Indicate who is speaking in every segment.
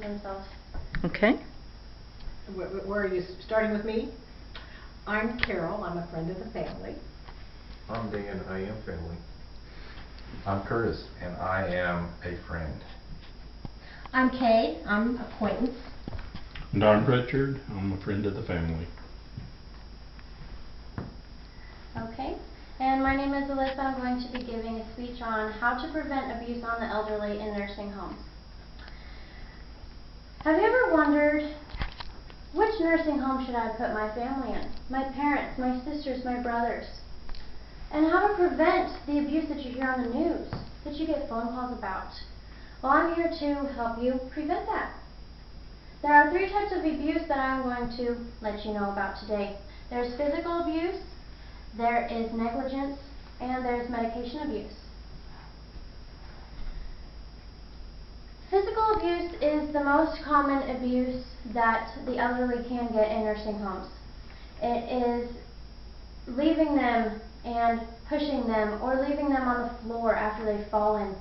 Speaker 1: themselves.
Speaker 2: Okay.
Speaker 3: Where are you starting with me? I'm Carol. I'm a friend of the family.
Speaker 4: I'm Dan. I am family.
Speaker 5: I'm Curtis, and I am a friend.
Speaker 6: I'm Kay. I'm acquaintance.
Speaker 7: And I'm Richard. I'm a friend of the family.
Speaker 1: Okay. And my name is Alyssa. I'm going to be giving a speech on how to prevent abuse on the elderly in nursing homes. Have you ever wondered, which nursing home should I put my family in? My parents, my sisters, my brothers? And how to prevent the abuse that you hear on the news, that you get phone calls about? Well, I'm here to help you prevent that. There are 3 types of abuse that I'm going to let you know about today. There's physical abuse, there is negligence, and there's medication abuse. Physical abuse is the most common abuse that the elderly can get in nursing homes. It is leaving them and pushing them, or leaving them on the floor after they've fallen,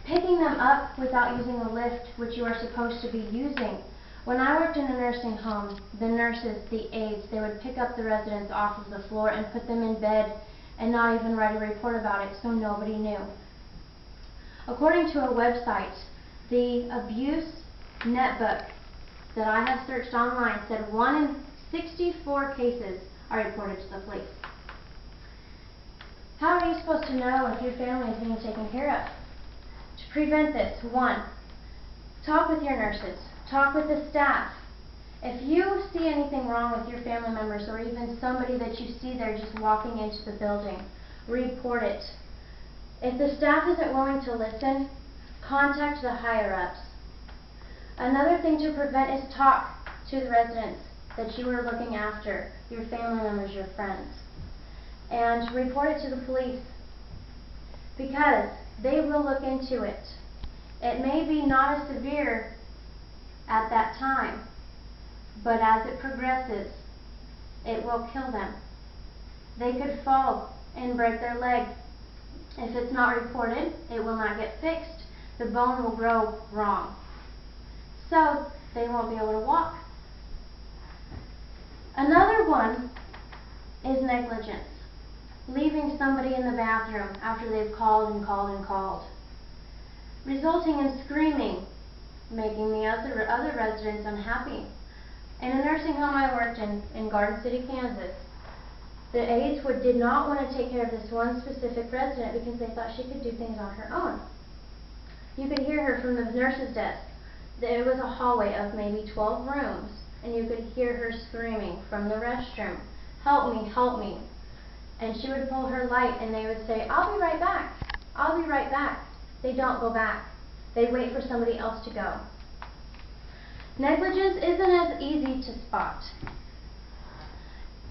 Speaker 1: picking them up without using a lift, which you are supposed to be using. When I worked in a nursing home, the nurses, the aides, they would pick up the residents off of the floor and put them in bed and not even write a report about it, so nobody knew. According to a website, the abuse netbook that I have searched online said 1 in 64 cases are reported to the police. How are you supposed to know if your family is being taken care of? To prevent this, 1, talk with your nurses. Talk with the staff. If you see anything wrong with your family members, or even somebody that you see there just walking into the building, report it. If the staff isn't willing to listen, contact the higher-ups. Another thing to prevent is talk to the residents that you are looking after, your family members, your friends, and report it to the police, because they will look into it. It may be not as severe at that time, but as it progresses, it will kill them. They could fall and break their leg. If it's not reported, it will not get fixed. The bone will grow wrong, so they won't be able to walk. Another one is negligence. Leaving somebody in the bathroom after they've called and called and called, resulting in screaming, making the other residents unhappy. In a nursing home I worked in Garden City, Kansas, the aides did not want to take care of this one specific resident because they thought she could do things on her own. You could hear her from the nurse's desk. It was a hallway of maybe 12 rooms, and you could hear her screaming from the restroom, "Help me, help me." And she would pull her light and they would say, "I'll be right back, I'll be right back." They don't go back. They wait for somebody else to go. Negligence isn't as easy to spot.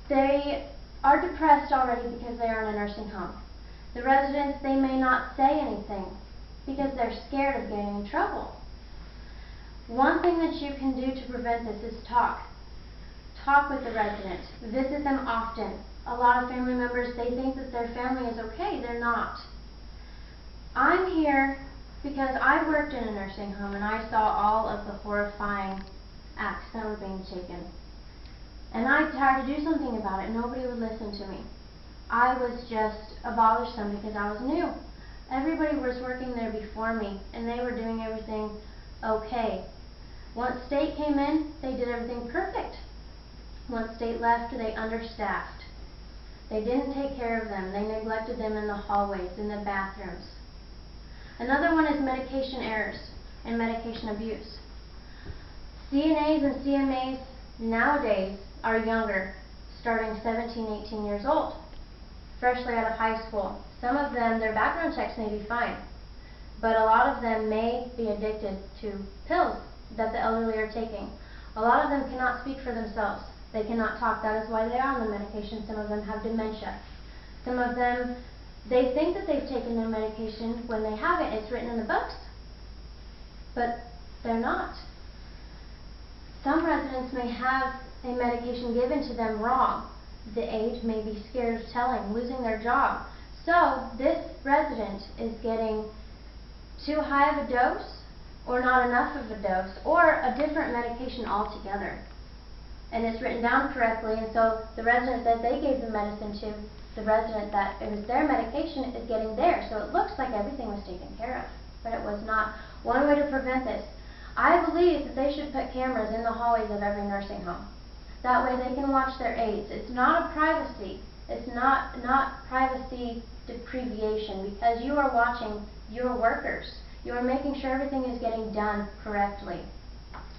Speaker 1: They are depressed already because they are in a nursing home. The residents, they may not say anything because they're scared of getting in trouble. One thing that you can do to prevent this is talk. Talk with the resident. Visit them often. A lot of family members, they think that their family is okay. They're not. I'm here because I worked in a nursing home and I saw all of the horrifying acts that were being taken. And I tried to do something about it. Nobody would listen to me. I was just a bothersome because I was new. Everybody was working there before me and they were doing everything okay. Once state came in, they did everything perfect. Once state left, they understaffed. They didn't take care of them. They neglected them in the hallways, in the bathrooms. Another one is medication errors and medication abuse. CNAs and CMAs nowadays are younger, starting 17, 18 years old, freshly out of high school. Some of them, their background checks may be fine, but a lot of them may be addicted to pills that the elderly are taking. A lot of them cannot speak for themselves. They cannot talk. That is why they are on the medication. Some of them have dementia. Some of them, they think that they've taken their medication when they haven't. It's written in the books, but they're not. Some residents may have a medication given to them wrong. The aide may be scared of telling, losing their job. So this resident is getting too high of a dose, or not enough of a dose, or a different medication altogether. And it's written down correctly, and so the resident that they gave the medicine to, the resident that it was their medication, is getting theirs. So it looks like everything was taken care of, but it was not. One way to prevent this, I believe that they should put cameras in the hallways of every nursing home. That way they can watch their aides. It's not a privacy. It's not privacy deprivation, because you are watching your workers. You are making sure everything is getting done correctly.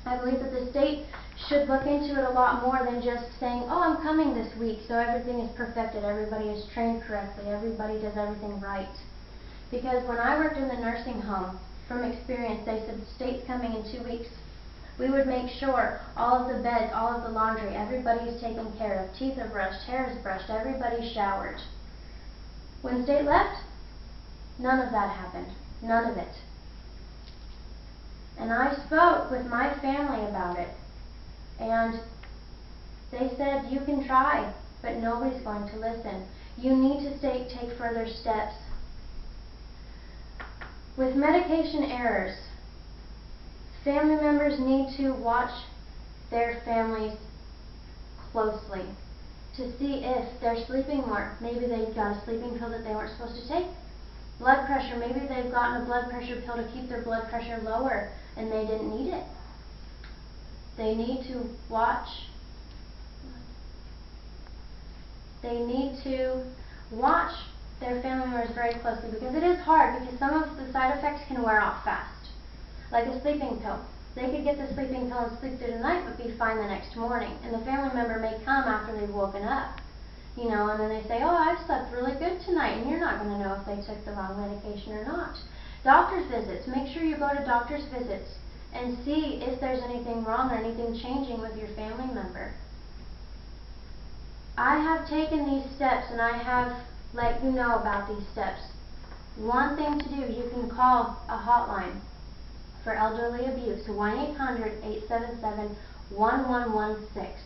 Speaker 1: I believe that the state should look into it a lot more than just saying, oh, I'm coming this week, so everything is perfected, everybody is trained correctly, everybody does everything right. Because when I worked in the nursing home, from experience, they said the state's coming in 2 weeks. We would make sure all of the beds, all of the laundry, everybody is taken care of, teeth are brushed, hair is brushed, everybody's showered. When state left, none of that happened. None of it. And I spoke with my family about it, and they said, you can try, but nobody's going to listen. You need to take further steps. With medication errors, family members need to watch their families closely to see if they're sleeping more. Maybe they've got a sleeping pill that they weren't supposed to take. Blood pressure, maybe they've gotten a blood pressure pill to keep their blood pressure lower and they didn't need it. They need to watch. They need to watch their family members very closely, because it is hard, because some of the side effects can wear off fast. Like a sleeping pill. They could get the sleeping pill and sleep through the night but be fine the next morning. And the family member may come after they've woken up. You know, and then they say, oh, I've slept really good tonight, and you're not going to know if they took the wrong medication or not. Doctor's visits. Make sure you go to doctor's visits and see if there's anything wrong or anything changing with your family member. I have taken these steps, and I have let you know about these steps. One thing to do, you can call a hotline for elderly abuse, 1-800-877-1116.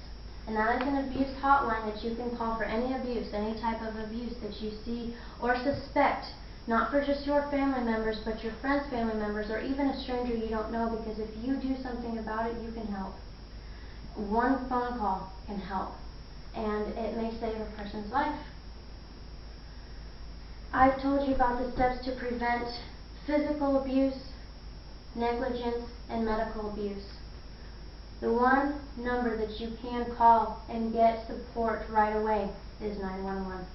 Speaker 1: And that is an abuse hotline that you can call for any abuse, any type of abuse that you see or suspect, not for just your family members, but your friends' family members, or even a stranger you don't know, because if you do something about it, you can help. One phone call can help, and it may save a person's life. I've told you about the steps to prevent physical abuse, negligence, and medical abuse. The one number that you can call and get support right away is 911.